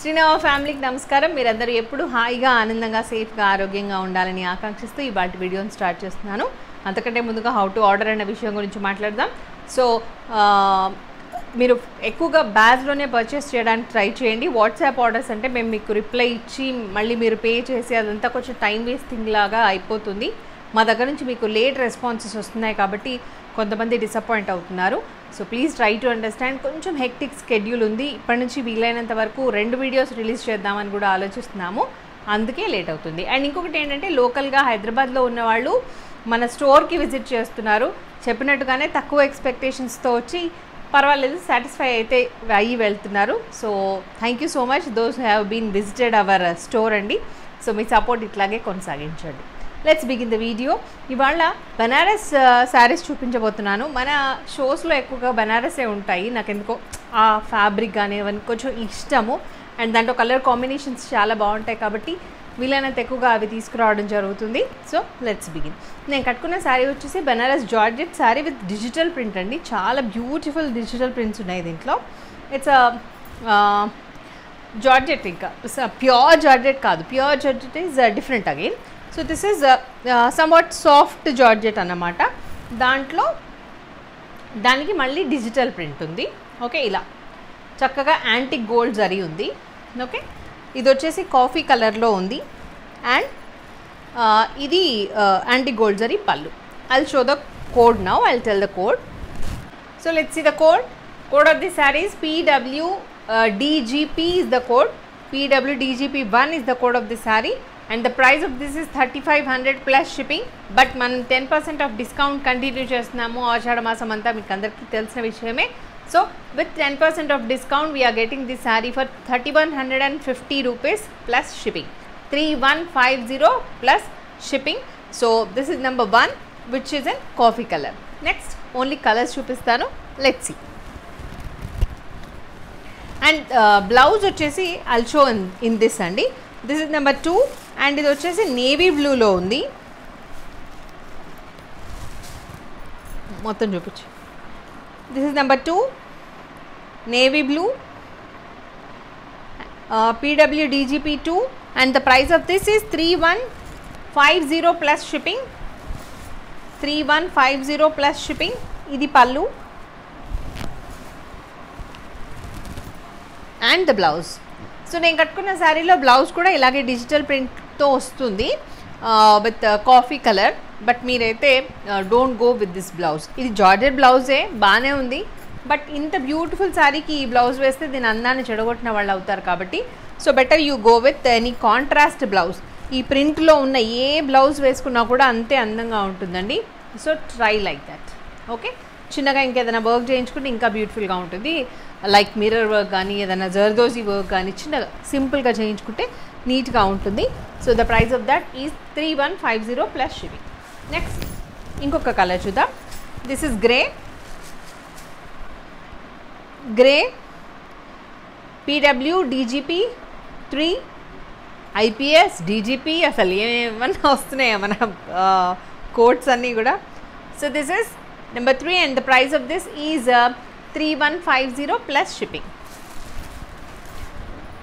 Sree Nava ఫ్యామిలీకి నమస్కారం. మీరందరూ ఎప్పుడు హాయిగా ఆనందంగా సేఫ్గా ఆరోగ్యంగా ఉండాలని ఆకాంక్షిస్తూ ఈ బాటి వీడియోని స్టార్ట్ చేస్తున్నాను. అంతకంటే ముందుగా హౌ టు ఆర్డర్ అనే విషయం గురించి మాట్లాడదాం. సో మీరు ఎక్కువగా బ్యాగ్లోనే పర్చేస్ చేయడానికి ట్రై చేయండి. వాట్సాప్ ఆర్డర్స్ అంటే మేము మీకు రిప్లై ఇచ్చి మళ్ళీ మీరు పే చేసి అదంతా కొంచెం టైం వేస్టింగ్ లాగా అయిపోతుంది. మా దగ్గర నుంచి మీకు లేట్ రెస్పాన్సెస్ వస్తున్నాయి కాబట్టి కొంతమంది డిసప్పాయింట్ అవుతున్నారు. So please try to understand. కొంచెం హెక్టిక్ స్కెడ్యూల్ ఉంది. ఇప్పటి నుంచి వీలైనంత వరకు 2 వీడియోస్ రిలీజ్ చేద్దామని కూడా ఆలోచిస్తున్నాము. అందుకే లేట్ అవుతుంది. అండ్ ఇంకొకటి ఏంటంటే లోకల్గా హైదరాబాద్లో ఉన్నవాళ్ళు మన స్టోర్కి విజిట్ చేస్తున్నారు. చెప్పినట్టుగానే తక్కువ ఎక్స్పెక్టేషన్స్తో వచ్చి పర్వాలేదు సాటిస్ఫై అయితే అయ్యి వెళ్తున్నారు. So thank you so much those have been visited our store అండి. సో మీ సపోర్ట్ ఇట్లాగే కొనసాగించండి. Let's begin the video. ఇవాళ బనారస్ శారీస్ చూపించబోతున్నాను. మన షోస్లో ఎక్కువగా బనారసే ఉంటాయి. నాకు ఎందుకో ఆ ఫ్యాబ్రిక్ కానీ అవన్నీ కొంచెం ఇష్టము. అండ్ దాంట్లో కలర్ కాంబినేషన్స్ చాలా బాగుంటాయి కాబట్టి వీలైనంత ఎక్కువగా అవి తీసుకురావడం జరుగుతుంది. So let's begin. నేను కట్టుకున్న శారీ వచ్చేసి Banaras georgette sari with digital print అండి. చాలా బ్యూటిఫుల్ డిజిటల్ ప్రింట్స్ ఉన్నాయి దీంట్లో. ఇట్స్ జార్జెట్, ఇంకా ప్యూర్ జార్జెట్ కాదు. Pure georgette is different again. So this is somewhat soft georgette అన్నమాట. దానికి మళ్ళీ డిజిటల్ ప్రింట్ ఉంది. ఓకే, ఇలా చక్కగా యాంటిక్ గోల్డ్ జరీ ఉంది. ఓకే, ఇది వచ్చేసి కాఫీ కలర్లో ఉంది. అండ్ ఇది యాంటిక్ గోల్డ్ జరీ పళ్ళు. I'll show the code now. I'll tell the code. So let's see the code of the saris. PWDGP is the code. PWDGP1 is the code of the saree. And the price of this is 3500 plus shipping. But మనం 10% of discount continue చేస్తున్నాము. ఆషాఢ మాసం అంతా మీకు అందరికీ తెలిసిన విషయమే. So with 10% of discount we are getting this saree for 3150 rupees plus shipping. 3150 plus shipping. So this is number 1, which is in coffee color. Next only colors చూపిస్తాను. Let's see. And blouse వచ్చేసి I'll show in this అండి. This is number 2. And ఇది వచ్చేసి navy బ్లూలో ఉంది. మొత్తం చూపించు. This is number 2 navy blue. PWDGP2 and the price of this is 3150 plus shipping. 3150 plus shipping. ఇది పళ్ళు అండ్ ద బ్లౌజ్. సో నేను కట్టుకున్న శారీలో బ్లౌజ్ కూడా ఇలాగే డిజిటల్ ప్రింట్తో వస్తుంది విత్ కాఫీ కలర్. బట్ మీరైతే don't go with this blouse. ఇది జార్జెట్ బ్లౌజే, బాగానే ఉంది. బట్ ఇంత బ్యూటిఫుల్ శారీకి ఈ బ్లౌజ్ వేస్తే దీని అందాన్ని చెడగొట్టిన వాళ్ళు అవుతారు కాబట్టి so better you go with any contrast blouse. ఈ ప్రింట్లో ఉన్న ఏ బ్లౌజ్ వేసుకున్నా కూడా అంతే అందంగా ఉంటుందండి. So try like that. Okay, చిన్నగా ఇంకేదైనా వర్క్ చేయించుకుంటే ఇంకా బ్యూటిఫుల్గా ఉంటుంది. లైక్ మిర్రర్ వర్క్ కానీ ఏదైనా జర్దోజీ వర్క్ కానీ చిన్నగా సింపుల్గా చేయించుకుంటే నీట్గా ఉంటుంది. So the price of that is 3150 plus shipping. Next ఇంకొక కలర్ చూద్దాం. This is grey. PWDGP3 IPS DGP అసలు ఏమన్నా వస్తున్నాయా మన కోడ్స్ అన్నీ కూడా. So this is number 3 and the price of this is 3150 plus shipping.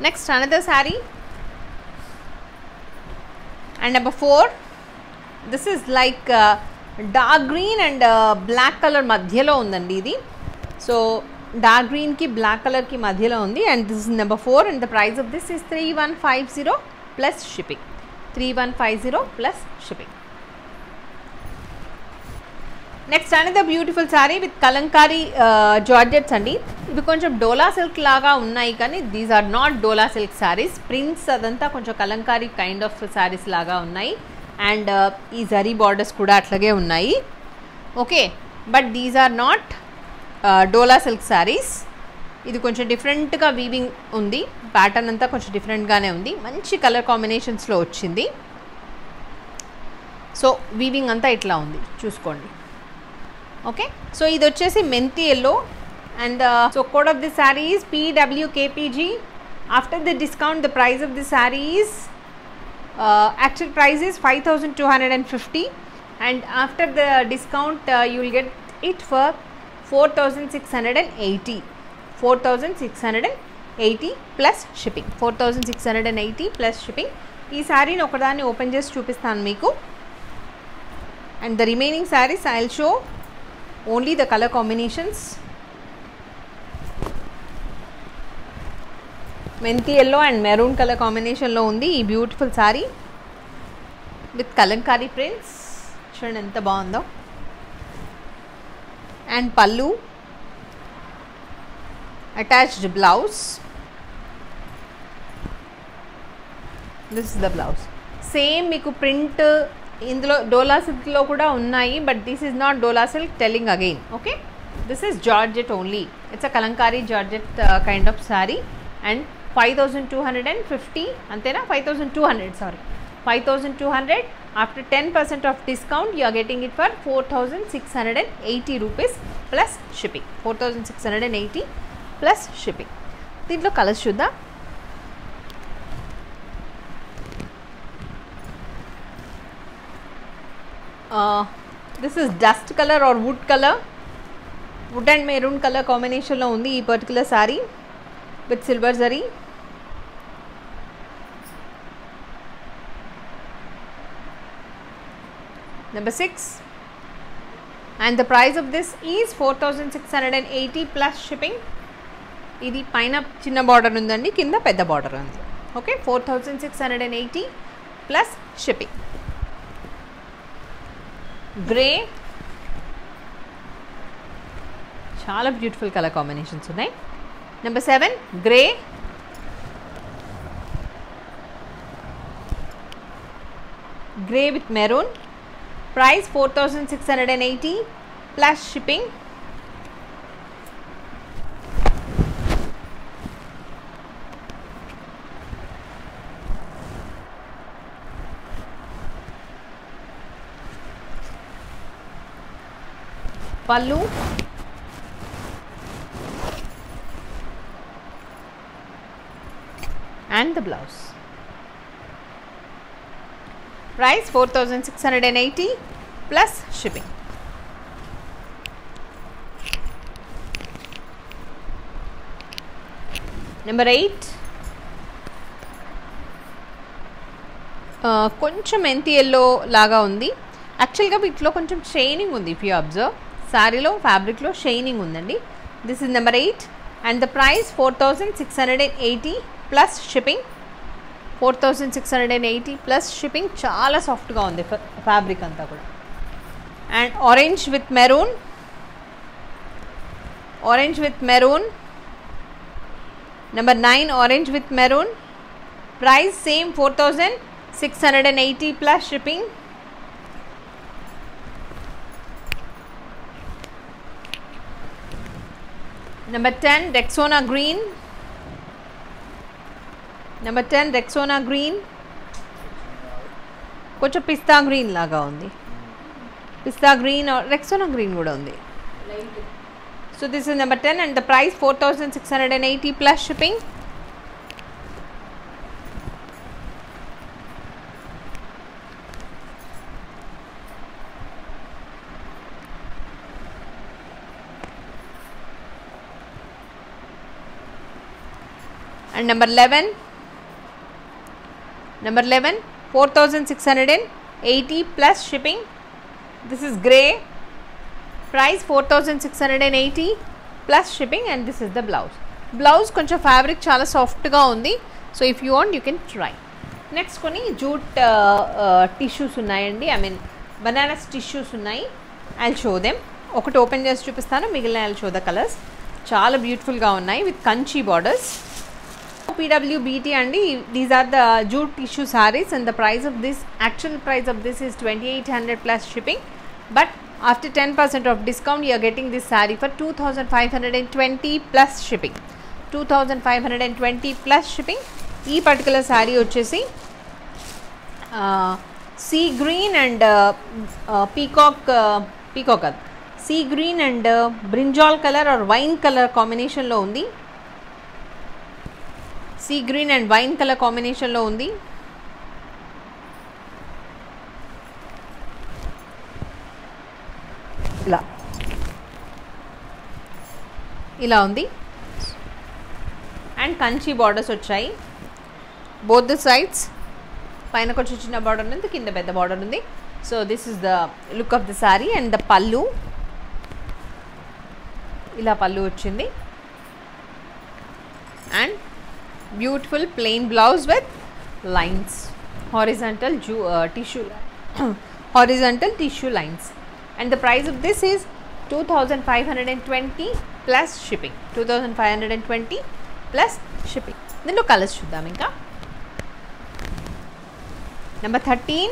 Next another saree and number 4. This is like dark green and black color మధ్యలో ఉందండి ఇది. So dark గ్రీన్కి బ్లాక్ కలర్కి మధ్యలో ఉంది. And this is number 4 and the price of this is 3150 plus shipping. 3150 plus shipping. Next అనేది beautiful sari with kalamkari georgettes అండి. ఇవి కొంచెం డోలా సిల్క్ లాగా ఉన్నాయి కానీ these are not dola silk saris. Prints అదంతా కొంచెం కలంకారీ కైండ్ ఆఫ్ శారీస్ లాగా ఉన్నాయి. అండ్ ఈ జరీ బార్డర్స్ కూడా అట్లాగే ఉన్నాయి. Okay, but these are not dola silk saris. ఇది కొంచెం డిఫరెంట్గా వీవింగ్ ఉంది. ప్యాటర్న్ అంతా కొంచెం డిఫరెంట్గానే ఉంది. మంచి కలర్ కాంబినేషన్స్లో వచ్చింది. సో వీవింగ్ అంతా ఇట్లా ఉంది చూసుకోండి. ఓకే, సో ఇది వచ్చేసి మెంతి yellow. And so code of the sari is PWKPG. After the discount the price of the sari is actual price is 5250 and after the discount you will get it for 4680. 4680 eighty plus shipping. 4680 plus shipping. ఈ శారీని ఒకదాన్ని open చేసి చూపిస్తాను మీకు. And the remaining saris I will show only the colour combinations. మెంతి yellow and maroon colour కాంబినేషన్లో ఉంది ఈ beautiful sari with Kalamkari prints. చూడండి ఎంత బాగుందో. అండ్ పళ్ళు, attached blouse. This is the blouse. Same మీకు ప్రింట్ ఇందులో డోలా సిల్క్లో కూడా ఉన్నాయి, but this is not dola silk, telling again. Okay, this is georgette only. It's a Kalamkari georgette kind of sari. And 5250 అంతేనా? 5200, sorry, 5200. After 10% of discount you are getting it for 4680 rupees plus shipping. 4680 plus shipping. దీంట్లో colours చూద్దాం. This is dust colour or wood colour. Wood and maroon colour కాంబినేషన్లో ఉంది ఈ particular sari with silver zari. Number 6, and the price of this is 4680 plus shipping. ఇది పైన చిన్న border ఉందండి, కింద పెద్ద బార్డర్ ఉంది. Okay, 4680 plus shipping. గ్రే, చాలా బ్యూటిఫుల్ కలర్ కాంబినేషన్స్ ఉన్నాయి. Number 7, grey. Grey with maroon. Price 4680 plus shipping. Pallu. And the blouse. Price 4680 plus shipping. Number 8, కొంచెం మెంతి ఎల్లో లాగా ఉంది. యాక్చువల్గా వీటిలో కొంచెం షైనింగ్ ఉంది. ఇఫ్ యూ అబ్జర్వ్, శారీలో ఫ్యాబ్రిక్లో షైనింగ్ ఉందండి. This is number 8 and the price 4680 plus shipping. 4680 plus shipping. చాలా సాఫ్ట్గా ఉంది ఫ్యాబ్రిక్ అంతా కూడా. And orange with maroon. Orange with maroon. Number 9, orange with maroon. Price same 4680 plus shipping. Number 10, Rexona green. Number 10, Rexona green. కొంచెం పిస్తా green లాగా ఉంది. పిస్తా green, Rexona green కూడా ఉంది. So this is number 10 and the price 4680 plus shipping. And number 11, 4680 plus shipping. This is grey. Price 4680 plus shipping and this is the blouse. Blouse koncham fabric chala soft ga undi. So if you want you can try. Next koni jute tissues unnayandi. I mean banaras tissues unnayi. I'll show them. ఒకటి open చేసి చూపిస్తాను, మిగిలిన I'll show the colors. చాలా beautiful గా ఉన్నాయి with Kanchi borders. PWBT and these are the jute tissue sarees and the price of this, actual price of this is 2800 plus shipping, but after 10% of discount you are getting this saree for 2520 plus shipping. 2520 plus shipping. Ee particular saree vachesi sea green and peacock sea green and brinjal color or wine color combination lo undi. Sea green and wine colour కాంబినేషన్లో ఉంది. ఇలా ఉంది. And Kanchi borders వచ్చాయి both the sides. పైన కొంచెం చిన్న border ఉంది, కింద పెద్ద బార్డర్ ఉంది. So this is the look of the sari. And the పళ్ళు, ఇలా పళ్ళు వచ్చింది. And beautiful plain blouse with lines, horizontal tissue lines. And the price of this is 2520 plus shipping. 2520 plus shipping. దీనిలో కలర్స్ చూద్దాం. ఇంకా number 13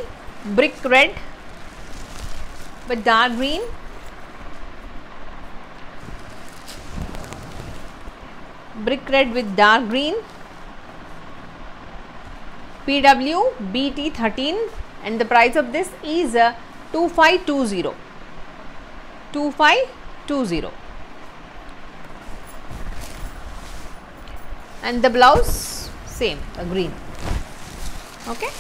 brick red with dark green. Brick red with dark green. PW BT13 and the price of this is 2520. 2520. And the blouse same, green. Okay.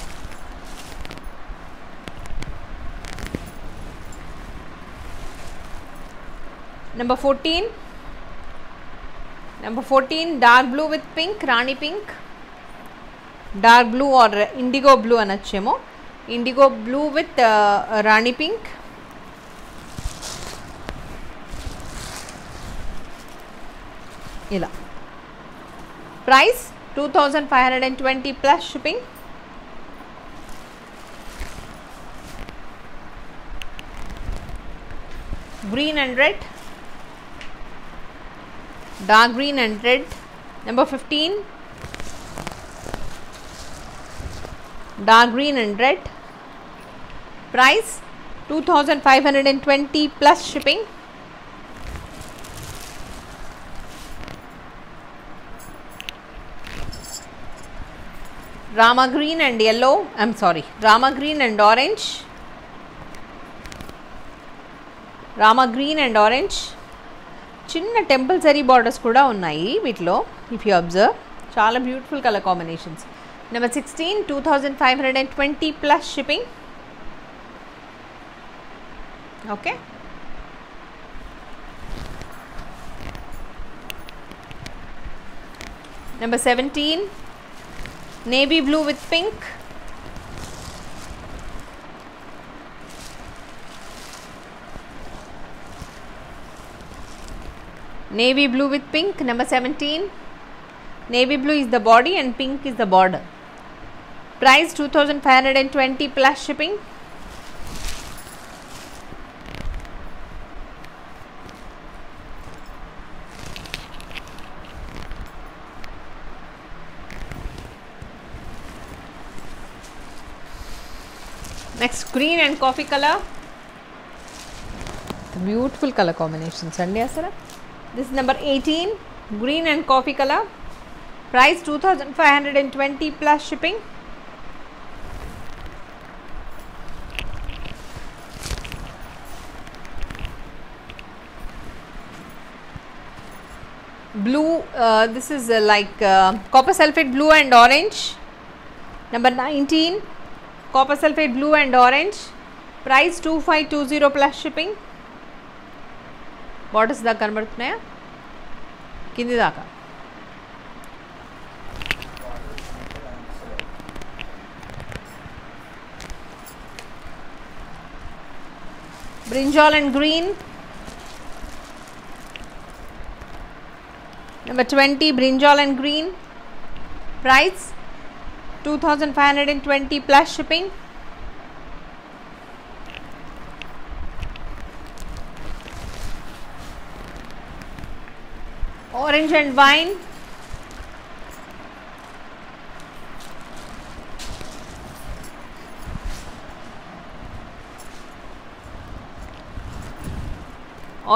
Number 14 dark blue with pink, Rani pink. Dark blue or indigo blue అనొచ్చేమో. Indigo blue with Rani pink. ఇలా price 2520 plus shipping. Green and red, dark green and red. Number 15 dark green and red. Price 2520 plus shipping. Rama green and yellow, Rama green and orange. Rama green and orange. చిన్న temple zari borders కూడా ఉన్నాయి వీటిలో. If you observe, చాలా beautiful colour combinations. Number 16 2520 plus shipping. Okay. Number 17 navy blue with pink. Navy blue with pink. Number 17 navy blue is the body and pink is the border. Price 2520 plus shipping. Next green and coffee color. Beautiful color combinations andi asala. This is number 18 green and coffee color. Price 2520 plus shipping. Blue, this is like copper sulphate blue and orange. Number 19 copper sulphate blue and orange. Price 2520 plus shipping. Borders దాకా కనబడుతున్నాయా? కింది దాకా. Brinjal and green. Number 20 brinjal and green. Price 2520 plus shipping. Orange and wine.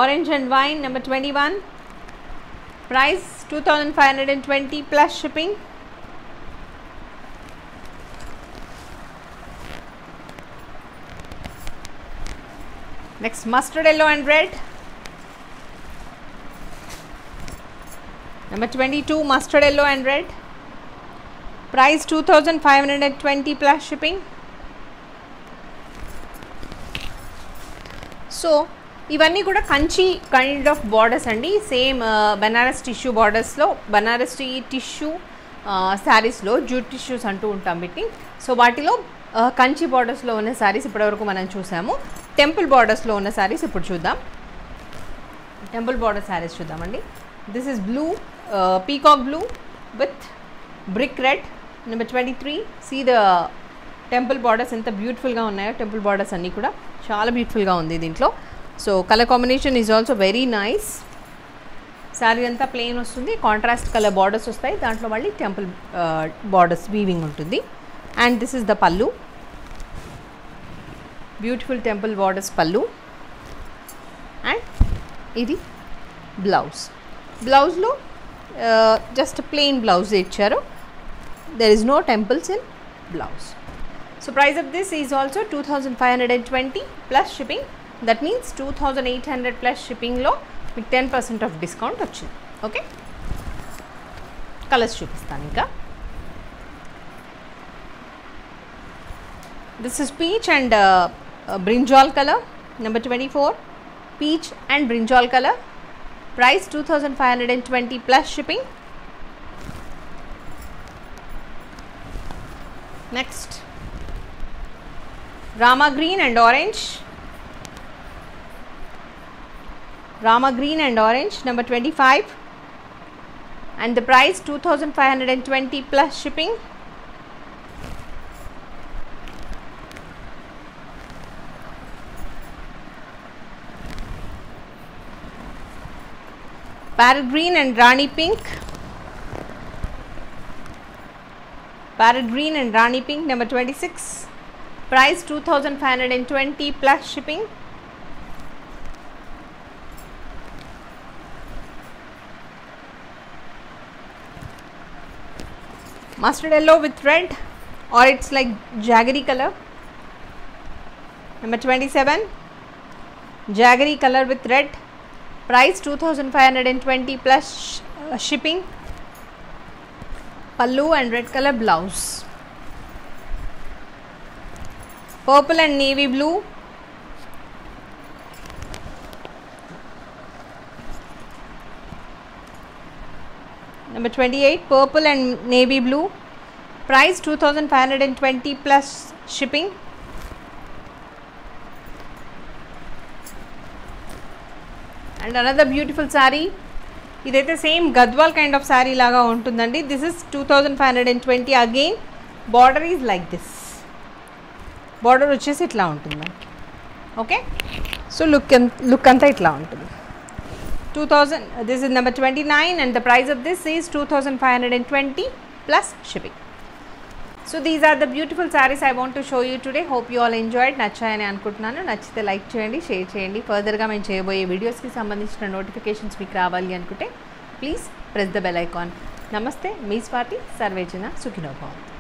Orange and wine, number 21. Price 2520 plus shipping. Next mustard yellow and red. Number 22 mustard yellow and red. Price 2520 plus shipping. So ఇవన్నీ కూడా Kanchi kind of borders అండి. Same Banaras tissue బార్డర్స్లో, Banaras tissue శారీస్లో jute tissues అంటూ ఉంటాం వీటిని. So వాటిలో కంచి బార్డర్స్లో ఉన్న శారీస్ ఇప్పటివరకు మనం చూసాము. టెంపుల్ బార్డర్స్లో ఉన్న శారీస్ ఇప్పుడు చూద్దాం. టెంపుల్ బార్డర్ శారీస్ చూద్దామండి. This is blue, peacock blue with brick red, number 23. See the temple borders ఎంత బ్యూటిఫుల్గా ఉన్నాయో. టెంపుల్ బార్డర్స్ అన్నీ కూడా చాలా బ్యూటిఫుల్గా ఉంది దీంట్లో. So colour combination is also very nice. Sari అంతా ప్లెయిన్ వస్తుంది, కాంట్రాస్ట్ కలర్ బార్డర్స్ వస్తాయి, దాంట్లో మళ్ళీ టెంపుల్ బార్డర్స్ వీవింగ్ ఉంటుంది. And this is the pallu, beautiful temple borders pallu. And ఇది బ్లౌజ్. బ్లౌజ్లో జస్ట్ ప్లెయిన్ బ్లౌజ్ ఇచ్చారు. There is no temples in blouse. So price of this is also 2520 plus షిప్పింగ్. That means 2800 plus షిప్పింగ్లో మీకు 10% off discount వచ్చింది. Okay, colours చూపిస్తాను ఇంకా. This is peach and brinjal colour, number 24. Peach and brinjal colour, price 2520 plus shipping. Next Rama green and orange, Rama green and orange, number 25, and the price 2520 plus shipping. Parrot green and Rani pink, parrot green and Rani pink, number 26, price 2520 plus shipping. Mustard yellow with red, or it's like jaggery color, number 27, jaggery color with red, price 2520 plus shipping. Pallu and red color blouse. Purple and navy blue, number 28, purple and navy blue, price 2520 plus shipping. And another beautiful saree, idaithe same gadwal kind of saree laga untundandi. This is 2520 again. Border is like this, border vachesi itla untundi. Okay, so look anta itla untundi. 2000, this is number 29, and the price of this is 2520 plus shipping. So these are the beautiful sarees I want to show you today. Hope you all enjoyed. నచ్చాయని అనుకుంటున్నాను. నచ్చితే like చేయండి, share చేయండి. ఫర్దర్గా మేము చేయబోయే వీడియోస్కి సంబంధించిన notifications మీకు రావాలి అనుకుంటే please press the bell icon. నమస్తే, మీ స్వాతి. సర్వేజన సుఖినో భవంతు.